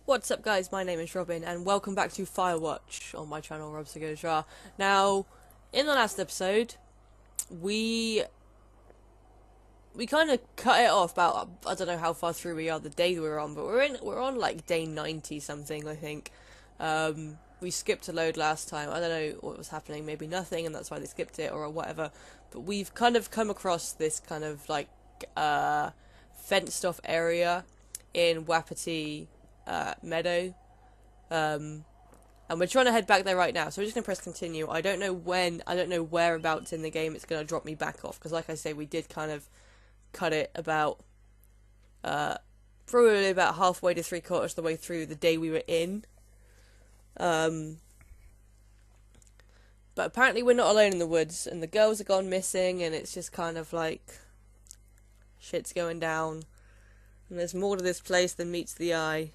What's up guys, my name is Robin and welcome back to Firewatch on my channel, Rob. Now, in the last episode, we kind of cut it off about, I don't know how far through we are the day we're on, but we're on like day 90 something, I think. We skipped a load last time. I don't know what was happening, maybe nothing and that's why they skipped it or whatever. But we've kind of come across this kind of like fenced off area in Wapiti Meadow, and we're trying to head back there right now, so we're just going to press continue. I don't know whereabouts in the game it's going to drop me back off, because like I say, we did kind of cut it about, probably about halfway to 3/4 of the way through the day we were in. But apparently we're not alone in the woods, and the girls are gone missing, and it's just kind of like, shit's going down, and there's more to this place than meets the eye.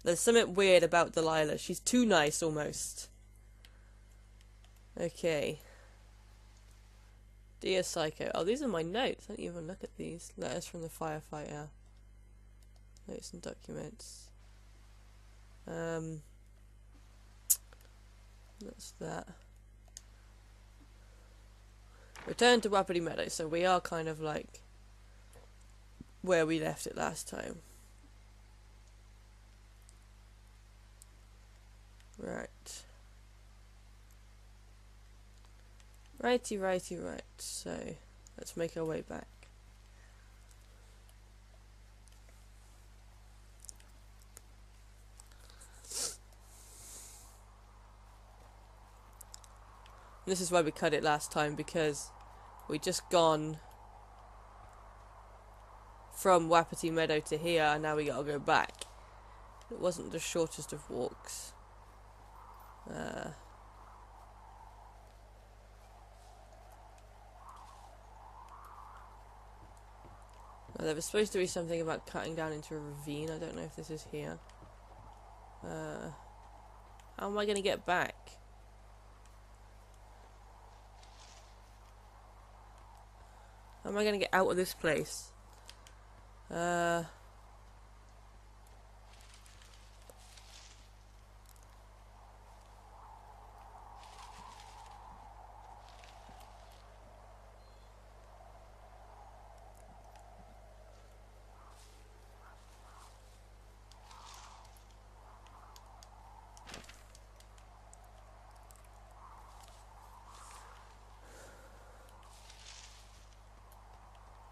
There's something weird about Delilah. She's too nice, almost. Okay. Dear Psycho. Oh, these are my notes. I didn't even look at these. Letters from the firefighter. Notes and documents. That's that. Return to Wapiti Meadow. So we are kind of like where we left it last time. Right. Righty. So, let's make our way back. This is why we cut it last time, because we just gone from Wapiti Meadow to here, and now we gotta go back. It wasn't the shortest of walks. There was supposed to be something about cutting down into a ravine. I don't know if this is here. How am I going to get back? How am I going to get out of this place?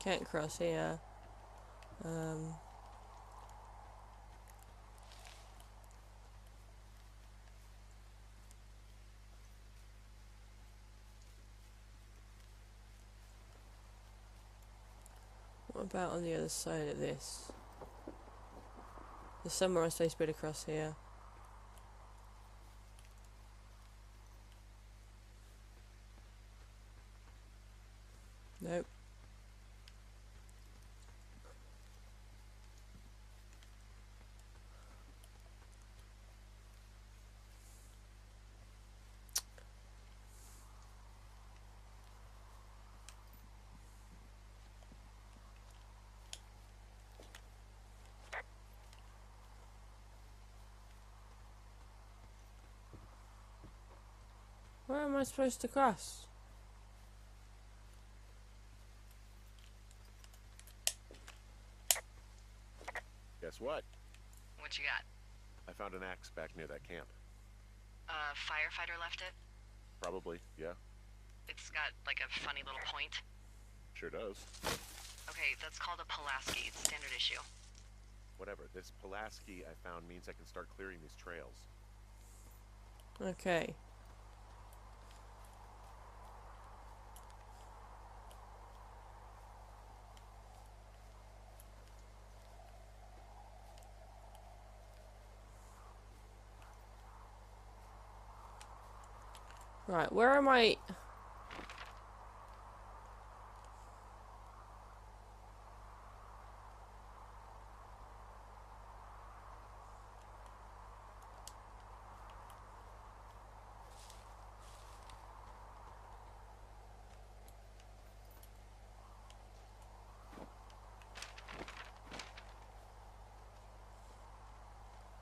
Can't cross here. What about on the other side of this? There's somewhere I'm supposed to be able to cross here. Nope. Where am I supposed to cross? Guess what? What you got? I found an axe back near that camp. Firefighter left it? Probably, yeah. It's got, like, a funny little point. Sure does. Okay, that's called a Pulaski. It's standard issue. Whatever. This Pulaski I found means I can start clearing these trails. Okay. Right, where am I?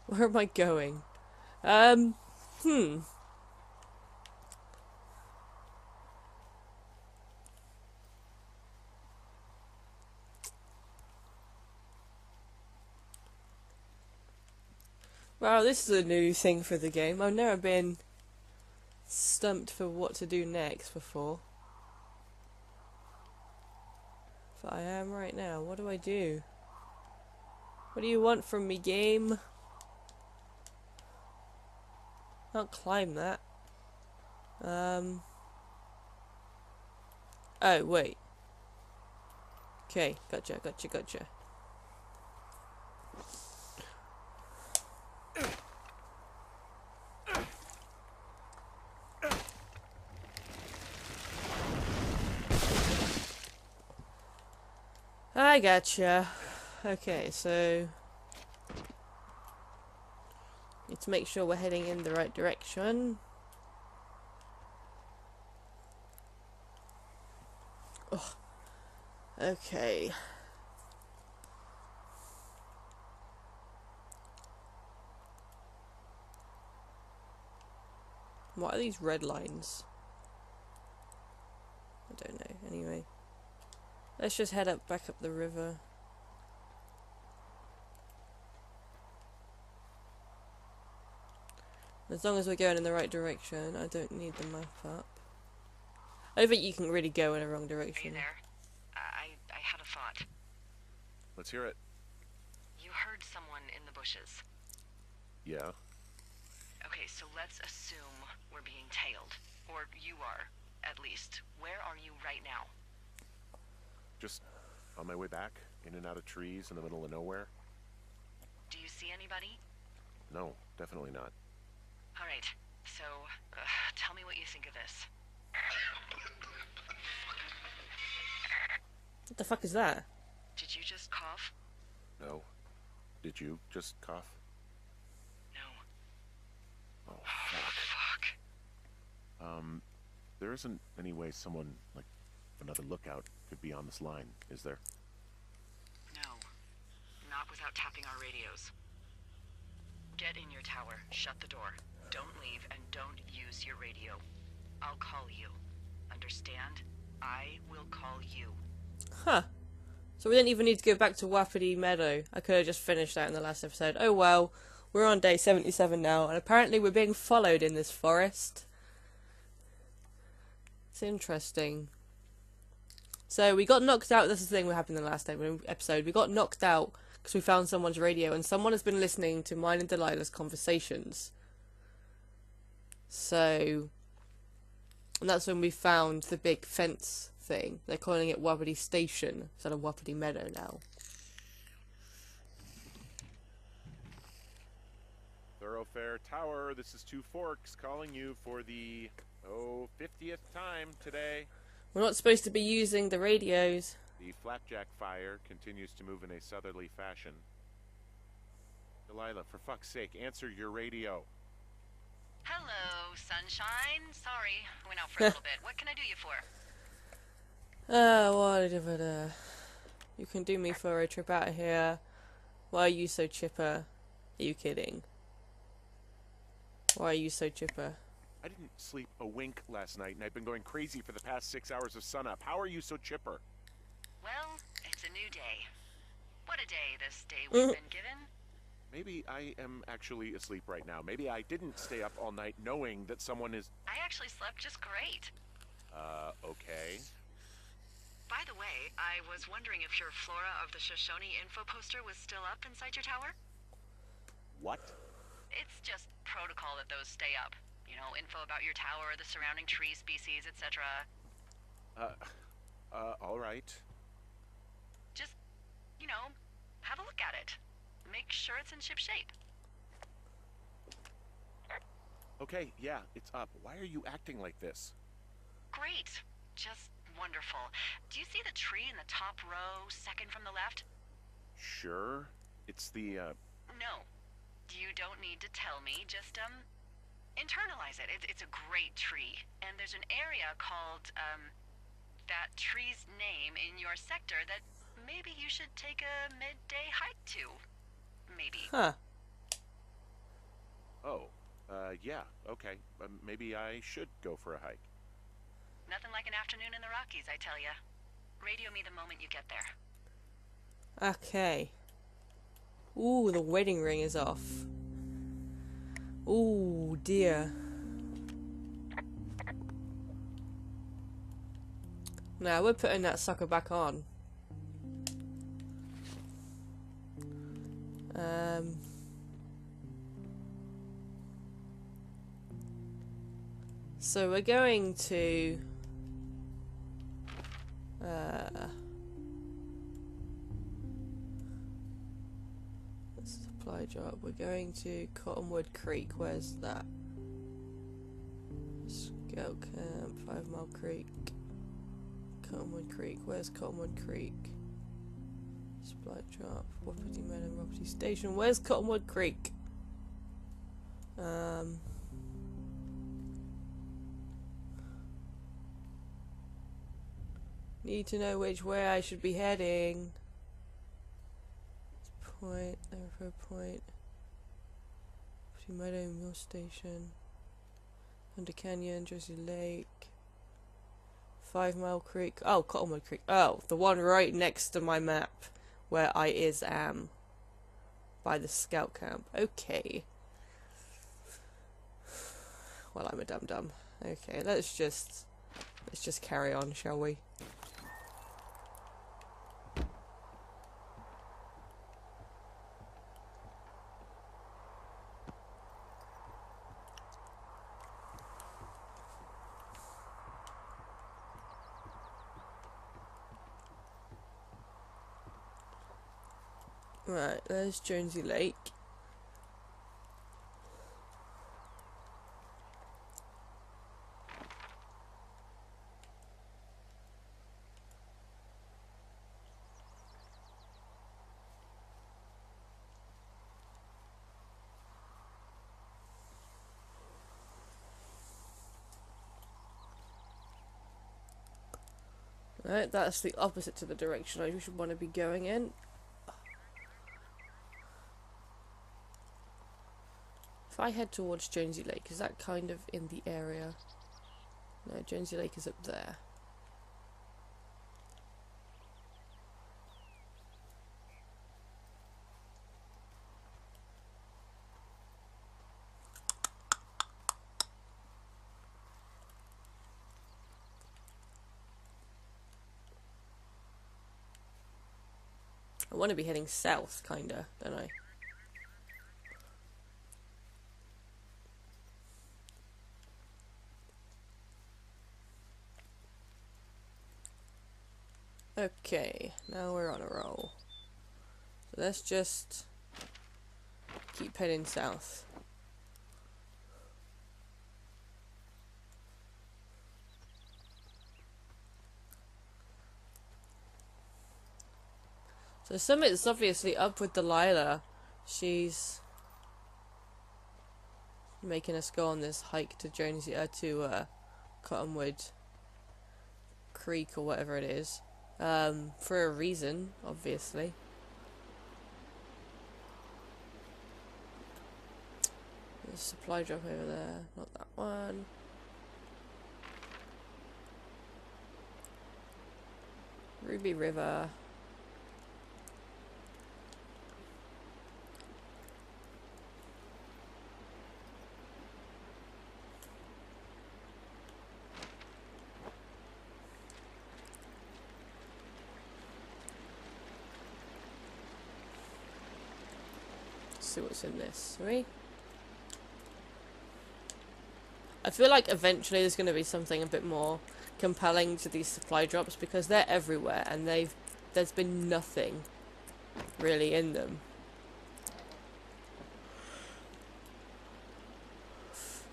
Where am I going? Hmm. Wow, this is a new thing for the game. I've never been stumped for what to do next before. But I am right now. What do I do? What do you want from me, game? Can't climb that. Oh, wait. Okay, gotcha. I gotcha. Okay, so... need to make sure we're heading in the right direction. Oh, okay. What are these red lines? I don't know. Anyway. Let's just head back up the river. As long as we're going in the right direction, I don't need the map up. I don't think you can really go in the wrong Hey direction. there. I had a thought. Let's hear it. You heard someone in the bushes. Yeah? Okay, so let's assume we're being tailed. Or you are, at least. Where are you right now? Just on my way back, in and out of trees in the middle of nowhere? Do you see anybody? No, definitely not. Alright, so, tell me what you think of this. What the fuck is that? Did you just cough? No. Did you just cough? No. Oh, fuck. Fuck. There isn't any way someone, like, another lookout could be on this line, is there? No. Not without tapping our radios. Get in your tower, shut the door. Don't leave, and don't use your radio. I'll call you. Understand? I will call you. Huh. So we didn't even need to go back to Wapiti Meadow. I could have just finished that in the last episode. Oh well. We're on day 77 now, and apparently we're being followed in this forest. It's interesting. So we got knocked out. This is the thing that happened in the last episode. We got knocked out because we found someone's radio, and someone has been listening to mine and Delilah's conversations. So, and that's when we found the big fence thing. They're calling it Wapiti Station instead of Wapiti Meadow now. Thoroughfare Tower, this is Two Forks calling you for the, 50th time today. We're not supposed to be using the radios. The flapjack fire continues to move in a southerly fashion. Delilah, for fuck's sake, answer your radio. Hello, sunshine. Sorry, I went out for a little bit. What can I do you for? Whatever. You can do me for a trip out of here. Why are you so chipper? Are you kidding? Why are you so chipper? I didn't sleep a wink last night, and I've been going crazy for the past 6 hours of sunup. How are you so chipper? Well, it's a new day. What a day this day we've been given. Maybe I am actually asleep right now. Maybe I didn't stay up all night knowing that someone is... I actually slept just great. Okay. By the way, I was wondering if your Flora of the Shoshone info poster was still up inside your tower? What? It's just protocol that those stay up. You know, info about your tower, the surrounding tree species, etc. All right. Just, you know, have a look at it. Make sure it's in ship shape. Okay, yeah, it's up. Why are you acting like this? Great. Just wonderful. Do you see the tree in the top row, second from the left? Sure. It's the, No. You don't need to tell me. Just, internalize it. It's a great tree. And there's an area called, that tree's name in your sector that maybe you should take a midday hike to. Maybe. Huh. Yeah, okay. Maybe I should go for a hike. Nothing like an afternoon in the Rockies, I tell ya. Radio me the moment you get there. Okay. Ooh, the wedding ring is off. Ooh, dear. Now we're putting that sucker back on. So we're going to supply drop. We're going to Cottonwood Creek. Where's that? Scout Camp, 5 Mile Creek. Cottonwood Creek. Where's Cottonwood Creek? Supply drop. Wapiti Meadow, Wapiti Station. Where's Cottonwood Creek? Need to know which way I should be heading. Point, Arrow Point. Wapiti Meadow, Mill Station. Under Canyon, Jersey Lake. 5 Mile Creek. Oh, Cottonwood Creek. Oh, the one right next to my map where I am. By the scout camp. Okay. Well, I'm a dum-dum. Okay, let's just carry on, shall we? Right, there's Jonesy Lake. Right, that's the opposite to the direction I should want to be going in. If I head towards Jonesy Lake, is that kind of in the area? No, Jonesy Lake is up there. I want to be heading south, kinda, don't I? Okay, now we're on a roll. So let's just keep heading south. So Summit's obviously up with Delilah. She's making us go on this hike to Jonesy, Cottonwood Creek or whatever it is. For a reason, obviously. There's a supply drop over there, not that one. Ruby River. See what's in this, right? I feel like eventually there's going to be something a bit more compelling to these supply drops because they're everywhere and there's been nothing really in them.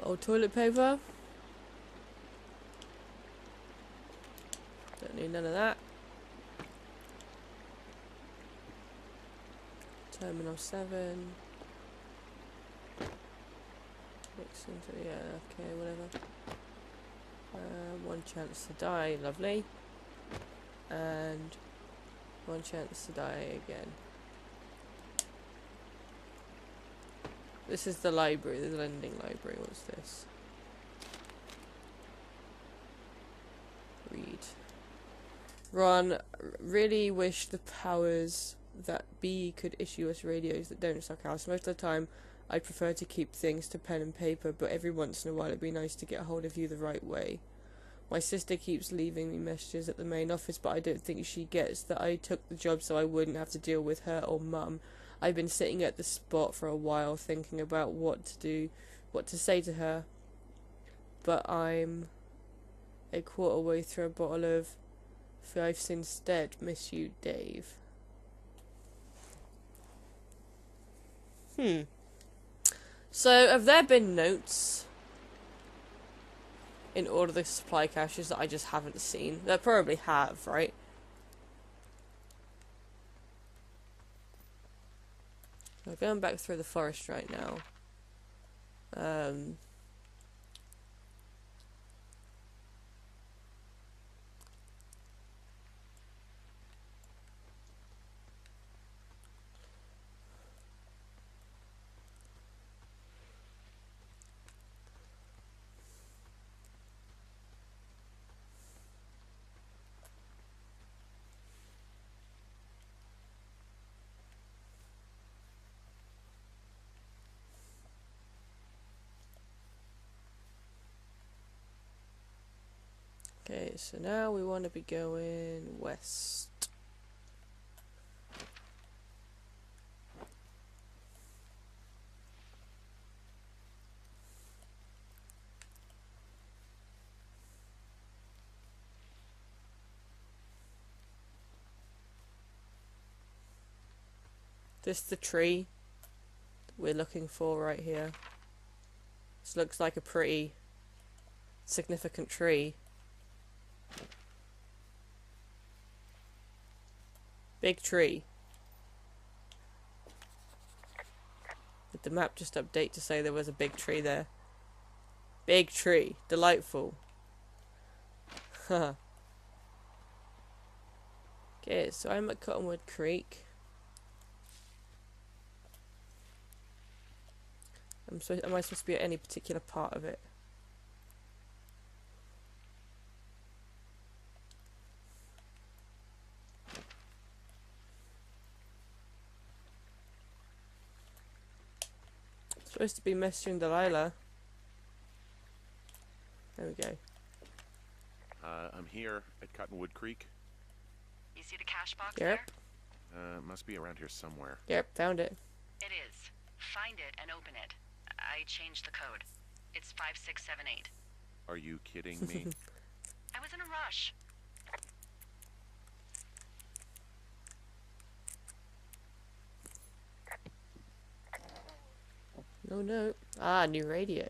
Old toilet paper. Don't need none of that. Terminal 7. Mix into, yeah, okay, whatever. One chance to die, lovely. And one chance to die again. This is the library, the lending library. What's this? Read. Ron, really wish the powers that be could issue us radios that don't suck house. Most of the time, I'd prefer to keep things to pen and paper, but every once in a while it'd be nice to get a hold of you the right way. My sister keeps leaving me messages at the main office, but I don't think she gets that I took the job so I wouldn't have to deal with her or Mum. I've been sitting at the spot for a while thinking about what to do, what to say to her, but I'm a quarter way through a bottle of Fifes instead. Miss you, Dave. So, have there been notes in all of the supply caches that I just haven't seen? There probably have, right? We're going back through the forest right now. Okay, so now we want to be going west. This the tree that we're looking for right here. This looks like a pretty significant tree. Big tree. Did the map just update to say there was a big tree there? Big tree. Delightful. Haha. Okay, so I'm at Cottonwood Creek. Am I supposed to be at any particular part of it? Supposed to be messaging Delilah. There we go. I'm here at Cottonwood Creek. You see the cash box Yep. there? Must be around here somewhere. Yep, found it. It is. Find it and open it. I changed the code. It's 5678. Are you kidding me? I was in a rush. No, no. Ah, new radio.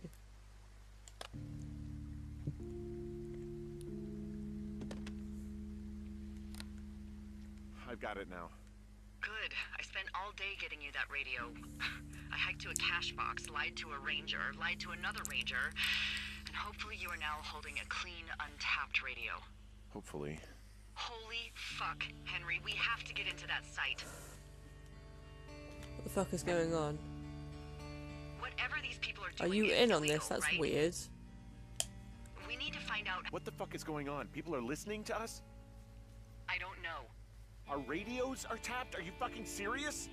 I've got it now. Good. I spent all day getting you that radio. I hiked to a cash box, lied to a ranger, lied to another ranger, and hopefully you are now holding a clean, untapped radio. Hopefully. Holy fuck, Henry, we have to get into that site. What the fuck is going on? Whatever these people are Are doing you is in on illegal, this? That's right? weird. We need to find out. What the fuck is going on? People are listening to us? I don't know. Our radios are tapped? Are you fucking serious?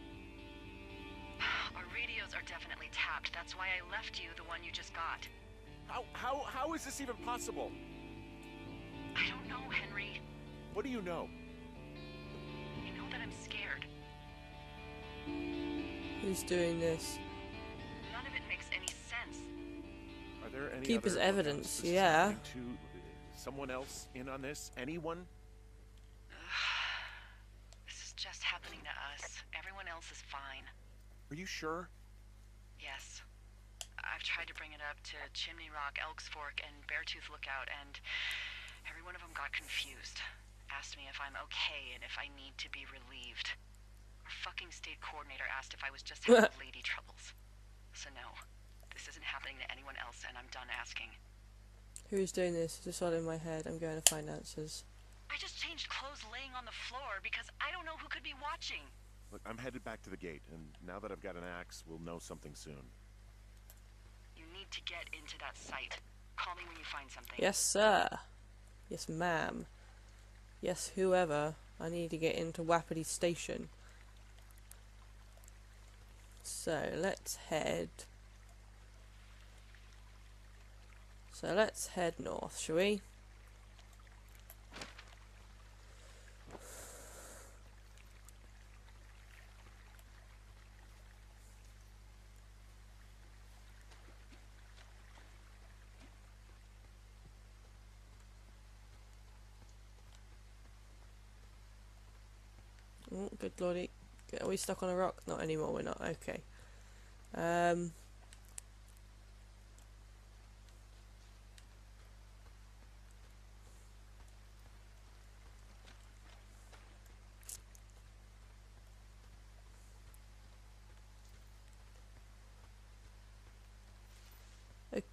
Our radios are definitely tapped. That's why I left you the one you just got. How is this even possible? I don't know, Henry. What do you know? I know that I'm scared. Who's doing this? None of it makes any sense. Are there any Keep as other evidence, lookouts this is yeah. happening to? Someone else in on this? Anyone? This is just happening to us. Everyone else is fine. Are you sure? Yes. I've tried to bring it up to Chimney Rock, Elks Fork, and Beartooth Lookout, and every one of them got confused. Asked me if I'm okay and if I need to be relieved. Our fucking state coordinator asked if I was just having lady troubles. So no, this isn't happening to anyone else, and I'm done asking. Who's doing this? It's all in my head. I'm going to find answers. I just changed clothes laying on the floor because I don't know who could be watching. Look, I'm headed back to the gate, and now that I've got an axe, we'll know something soon. need to get into that site. Call me when you find something. Yes, sir. Yes, ma'am. Yes, whoever. I need to get into Wapiti Station. So, let's head... north, shall we? Oh, good lordy. Are we stuck on a rock? Not anymore, we're not. Okay.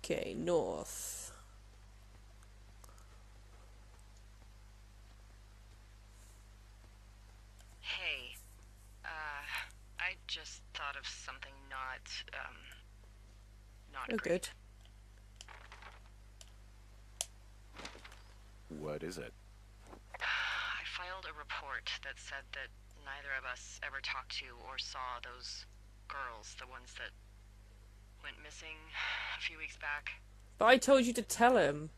Okay, north. Hey, I just thought of something not Oh, great. good. What is it? I filed a report that said that neither of us ever talked to or saw those girls, the ones that went missing a few weeks back. But I told you to tell him.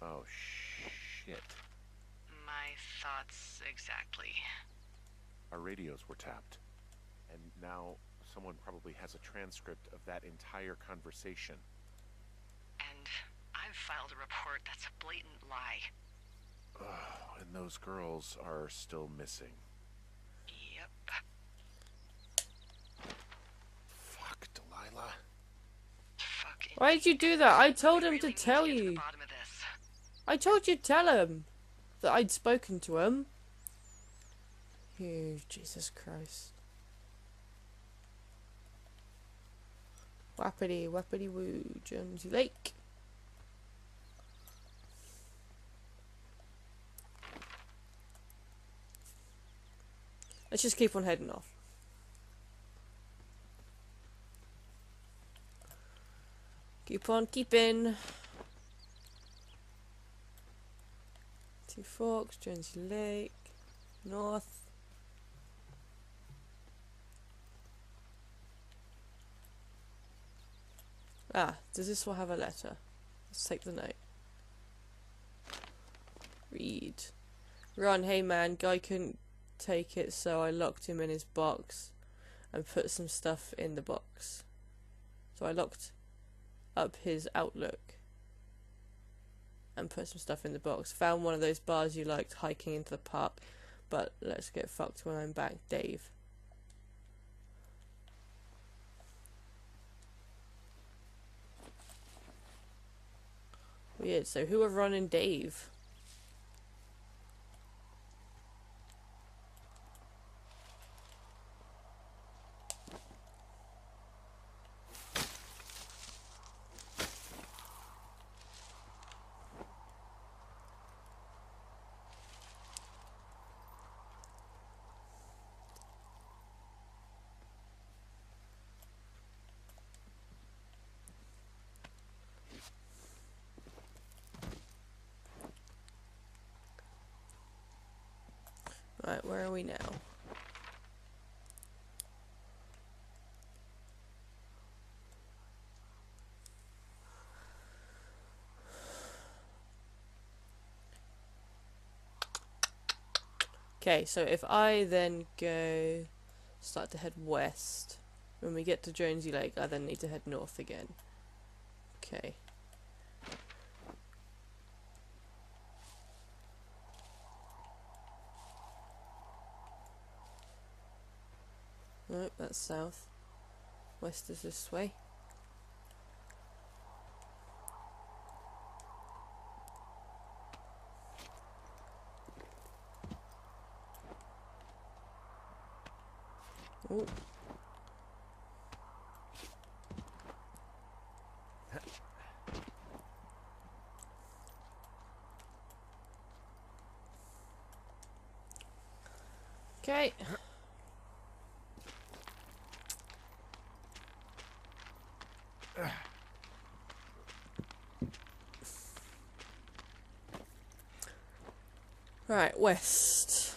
Oh, shit. My thoughts exactly. Our radios were tapped. And now someone probably has a transcript of that entire conversation. And I've filed a report that's a blatant lie. And those girls are still missing. Yep. Fuck, Delilah. Fuck. Why did you do that? I told We him really to need tell get to the you. bottom of this. I told you to tell him that I'd spoken to him. You, Jesus Christ. Wapiti, Wapiti Woo, Jonesy Lake. Let's just keep on heading off. Keep on keeping. Two Forks, Jonesy Lake, north. Ah, does this one have a letter? Let's take the note. Read. Ron, hey man, guy couldn't take it, so I locked him in his box and put some stuff in the box. So I locked up his Outlook and put some stuff in the box. Found one of those bars you liked, hiking into the park, but let's get fucked when I'm back, Dave. Weird, so who are Ron and Dave? Right, where are we now? Okay, so if I then go start to head west, when we get to Jonesy Lake, I then need to head north again. Okay. Nope, that's south. West is this way. Ooh. Okay. Right, West.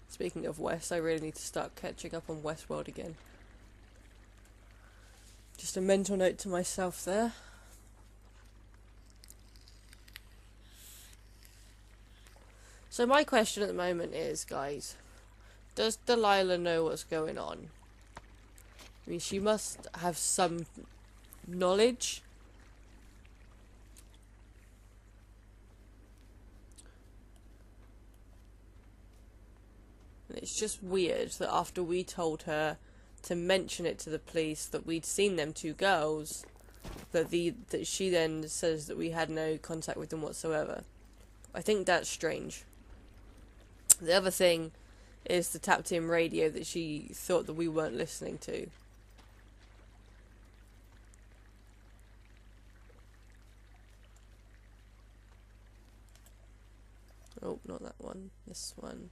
Speaking of West, I really need to start catching up on Westworld again. Just a mental note to myself there. So my question at the moment is, guys, does Delilah know what's going on? I mean, she must have some knowledge. And it's just weird that after we told her to mention it to the police that we'd seen them two girls, that she then says that we had no contact with them whatsoever. I think that's strange. The other thing is the tapped-in radio that she thought that we weren't listening to. Oh, not that one. This one.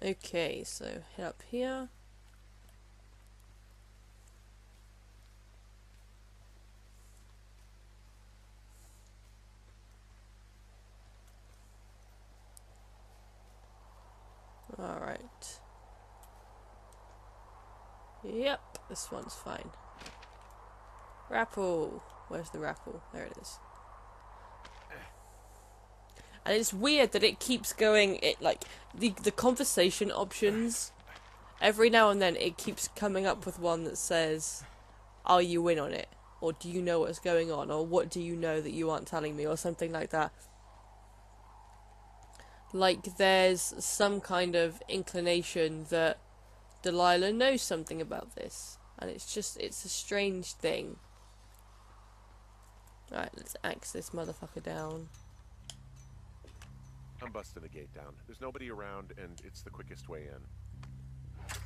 Okay, so head up here. Alright. Yep, this one's fine. Rappel. Where's the rappel? There it is. And it's weird that it keeps going, the conversation options, every now and then it keeps coming up with one that says, are you in on it? Or do you know what's going on? Or what do you know that you aren't telling me? Or something like that. Like there's some kind of inclination that Delilah knows something about this. And it's a strange thing. Right, let's axe this motherfucker down. I'm busting the gate down. There's nobody around, and it's the quickest way in.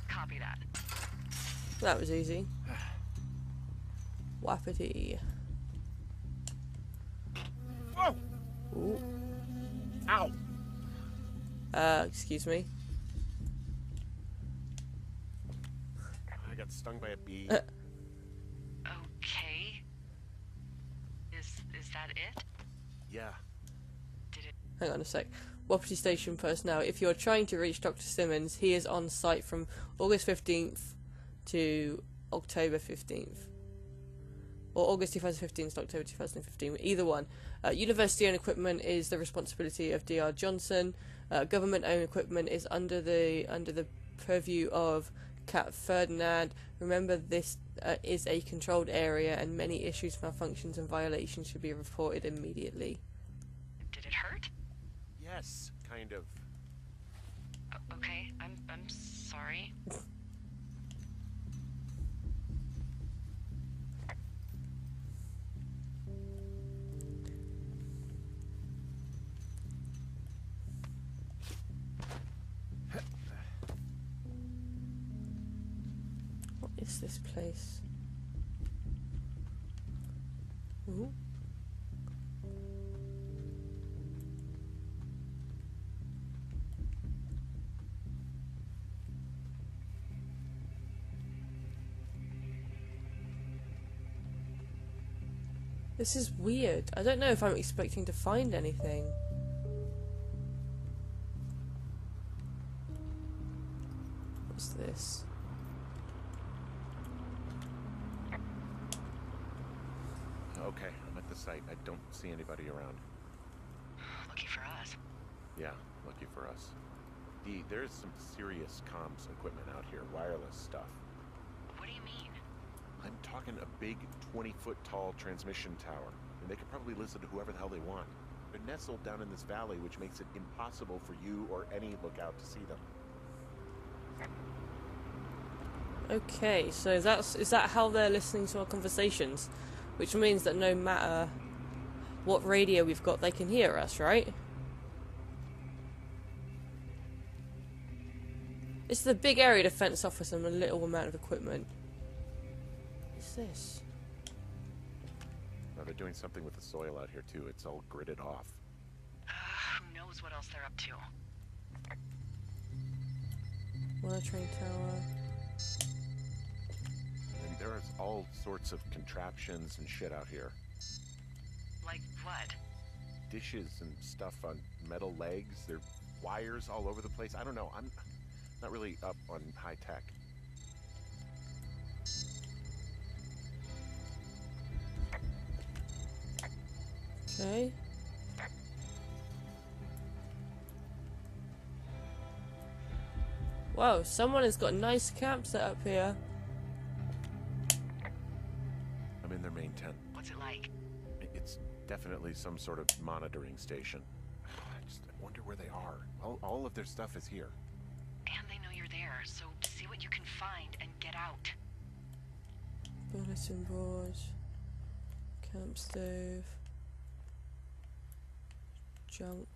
Copy that. That was easy. Wapiti. Whoa! Ooh. Ow! Excuse me. I got stung by a bee. Okay. Is that it? Yeah. Hang on a sec. Wapiti Station personnel. If you're trying to reach Dr. Simmons, he is on site from August 15th to October 15th. Or August 2015 to October 2015. Either one. University-owned equipment is the responsibility of Dr. Johnson. Government-owned equipment is under the purview of Cat Ferdinand. Remember, this is a controlled area, and many issues, malfunctions, and violations should be reported immediately. Did it hurt? Yes, kind of. Okay, I'm sorry. What is this place? Ooh. This is weird. I don't know if I'm expecting to find anything. What's this? Okay, I'm at the site. I don't see anybody around. Lucky for us. Yeah, lucky for us. There is some serious comms equipment out here, wireless stuff. What do you mean? I'm talking a big 20-foot tall transmission tower, and they could probably listen to whoever the hell they want. They're nestled down in this valley, which makes it impossible for you or any lookout to see them. Okay, so is that how they're listening to our conversations? Which means that no matter what radio we've got, they can hear us, right? It's the big area to fence off with some little amount of equipment. What's this? Now they're doing something with the soil out here too. It's all gridded off. Who knows what else they're up to? Monitoring tower. There are all sorts of contraptions and shit out here. Like what? Dishes and stuff on metal legs. There are wires all over the place. I don't know. I'm not really up on high tech. Okay. Wow, someone has got a nice camp set up here. I'm in their main tent. What's it like? It's definitely some sort of monitoring station. I wonder where they are. All of their stuff is here. And they know you're there, so see what you can find and get out. Bulletin board. Camp stove. Junk.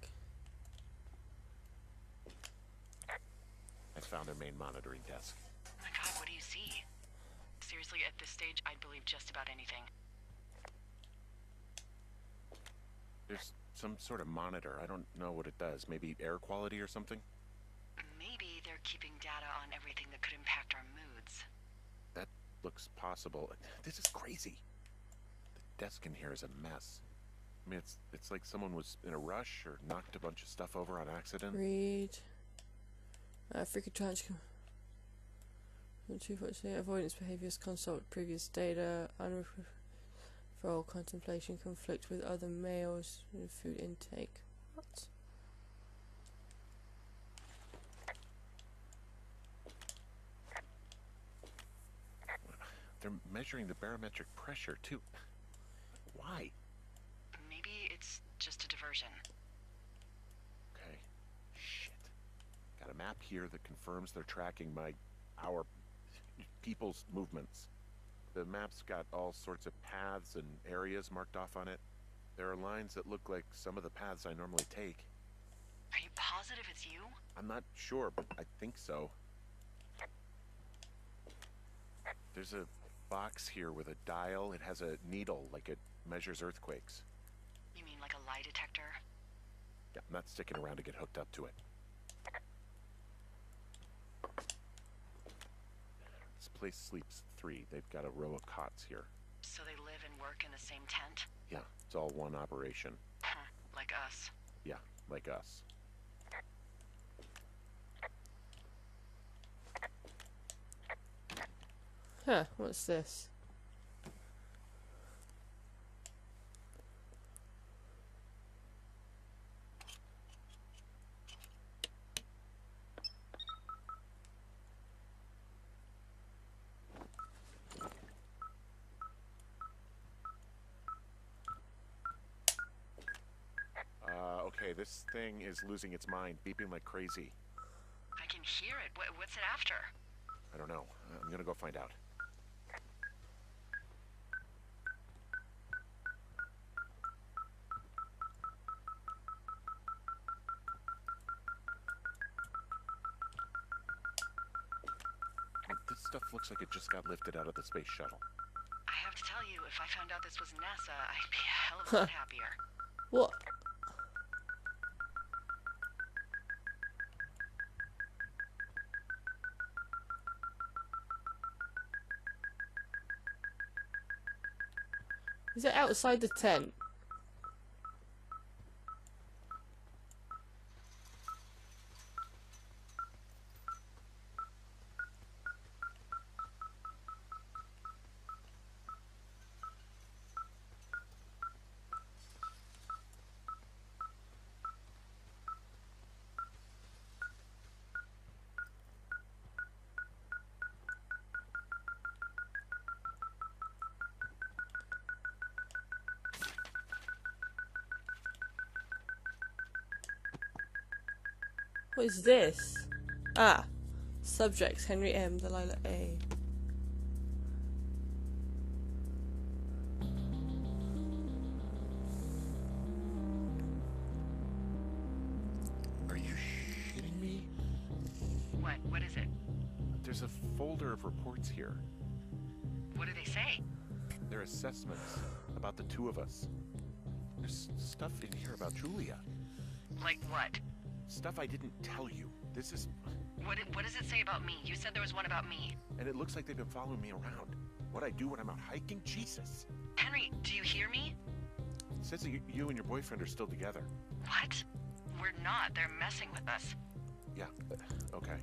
I found their main monitoring desk. Oh my god, what do you see? Seriously, at this stage, I'd believe just about anything. There's some sort of monitor. I don't know what it does. Maybe air quality or something? Maybe they're keeping data on everything that could impact our moods. That looks possible. This is crazy. The desk in here is a mess. I mean, it's like someone was in a rush or knocked a bunch of stuff over on accident. Read. Frequent tranche. 2.2 avoidance behaviors. Consult previous data. For contemplation. Conflict with other males. Food intake. What? They're measuring the barometric pressure too. Why? Maybe it's just a diversion. Okay. Shit. Got a map here that confirms they're tracking our people's movements. The map's got all sorts of paths and areas marked off on it. There are lines that look like some of the paths I normally take. Are you positive it's you? I'm not sure, but I think so. There's a box here with a dial. It has a needle, like it measures earthquakes. You mean like a lie detector? Yeah, I'm not sticking around to get hooked up to it. This place sleeps 3. They've got a row of cots here. So they live and work in the same tent? Yeah, it's all one operation. Huh, like us. Yeah, like us. Huh, what's this? Okay, this thing is losing its mind, beeping like crazy. I can hear it. What's it after? I don't know. I'm gonna go find out. This stuff looks like it just got lifted out of the space shuttle. I have to tell you, if I found out this was NASA, I'd be a hell of a lot happier. What? Is it outside the tent? What is this? Ah. Subjects Henry M. Delilah A. Are you shitting me? What is it? There's a folder of reports here. What do they say? They're assessments about the 2 of us. There's stuff in here about Julia. Like what? Stuff I didn't tell you. What does it say about me? You said there was one about me. And it looks like they've been following me around. What I do when I'm out hiking? Jesus. Henry, do you hear me? It says that you and your boyfriend are still together. What? We're not. They're messing with us. Yeah, okay.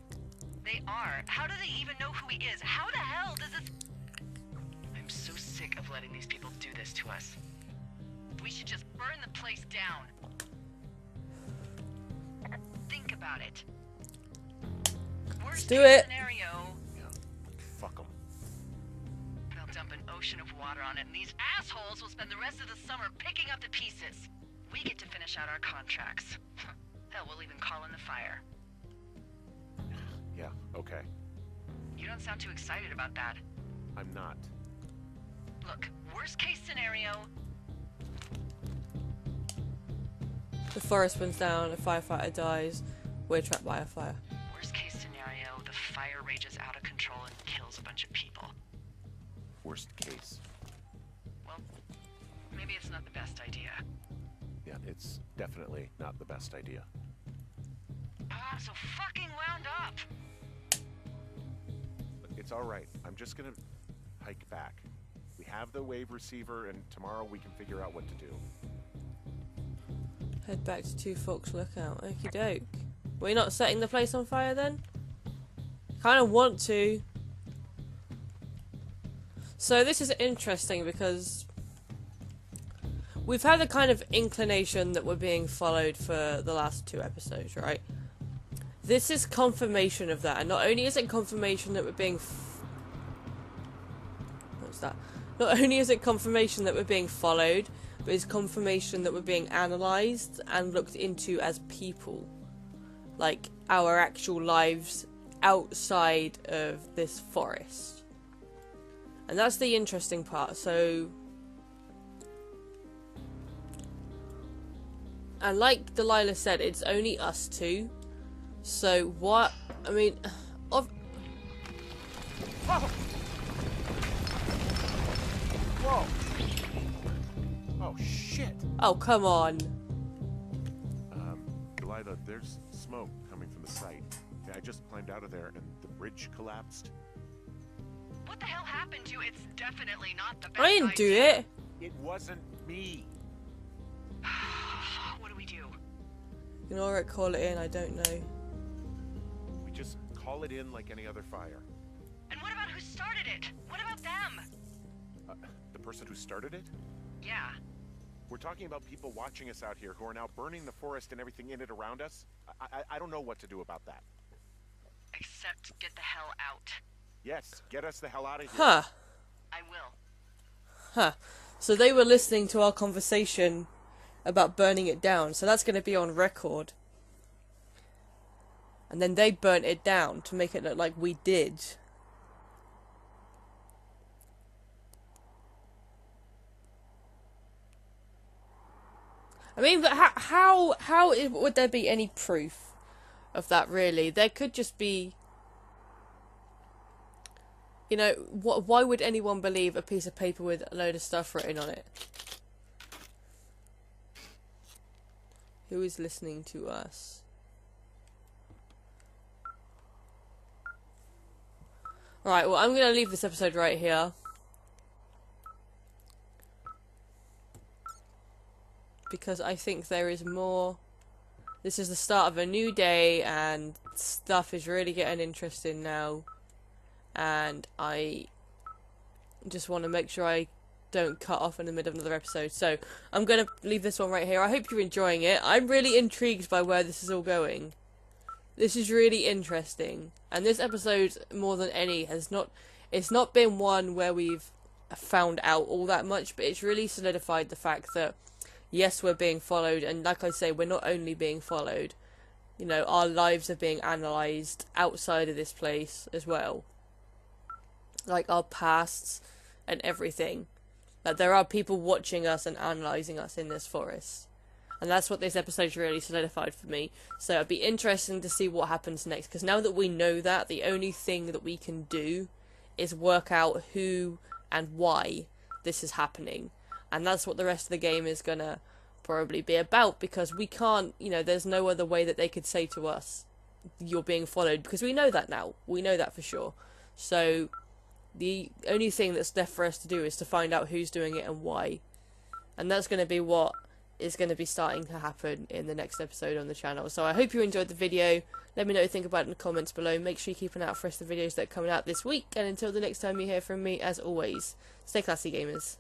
They are. How do they even know who he is? How the hell does this... I'm so sick of letting these people do this to us. We should just burn the place down. Think about it. Worst do case it. scenario, Yeah, fuck them. they'll dump an ocean of water on it, and these assholes will spend the rest of the summer picking up the pieces. We get to finish out our contracts. Hell, we'll even call in the fire. Yeah, okay. You don't sound too excited about that. I'm not. Look, worst case scenario, The forest burns down, a firefighter dies, we're trapped by a fire. worst case scenario, the fire rages out of control and kills a bunch of people. Worst case. Well, maybe it's not the best idea. Yeah, it's definitely not the best idea. I'm so fucking wound up! It's alright. I'm just gonna hike back. We have the wave receiver, and tomorrow we can figure out what to do. Head back to Two Forks Lookout. Okie doke. We're not setting the place on fire then? Kind of want to. So this is interesting because we've had a kind of inclination that we're being followed for the last 2 episodes, right? This is confirmation of that, and not only is it confirmation that we're being what's that? Not only is it confirmation that we're being followed, but it's confirmation that we're being analysed and looked into as people. Like, our actual lives outside of this forest. And that's the interesting part, so... And like Delilah said, it's only us two. So what... I mean... Oh! Whoa! Oh, shit! Oh, come on. Delilah, there's smoke coming from the site. Yeah, I just climbed out of there and the bridge collapsed. What the hell happened to you? It's definitely not the best I didn't do idea. it. It wasn't me! What do we do? Ignore it, call it in, I don't know. We just call it in like any other fire. And what about who started it? What about them? The person who started it? Yeah. We're talking about people watching us out here who are now burning the forest and everything in it around us. I don't know what to do about that. Except get the hell out. Yes, get us the hell out of here. Huh. I will. Huh. So they were listening to our conversation about burning it down, so that's going to be on record. And then they burnt it down to make it look like we did. I mean, but how would there be any proof of that, really? There could just be... You know, why would anyone believe a piece of paper with a load of stuff written on it? Who is listening to us? Right, well, I'm going to leave this episode right here. Because I think there is more. This is the start of a new day, and stuff is really getting interesting now. And I just want to make sure I don't cut off in the middle of another episode. So I'm going to leave this one right here. I hope you're enjoying it. I'm really intrigued by where this is all going. This is really interesting. And this episode, more than any, it's not been one where we've found out all that much, but it's really solidified the fact that yes, we're being followed, and like I say, we're not only being followed, you know, our lives are being analysed outside of this place as well. Like, our pasts and everything. Like, there are people watching us and analysing us in this forest. And that's what this episode's really solidified for me. So it'd be interesting to see what happens next, because now that we know that, the only thing that we can do is work out who and why this is happening. And that's what the rest of the game is gonna probably be about, because we can't, you know, there's no other way that they could say to us, you're being followed, because we know that now. We know that for sure. So the only thing that's left for us to do is to find out who's doing it and why. And that's going to be what is going to be starting to happen in the next episode on the channel. So I hope you enjoyed the video. Let me know what you think about it in the comments below. Make sure you keep an eye out for the videos that are coming out this week. And until the next time you hear from me, as always, stay classy, gamers.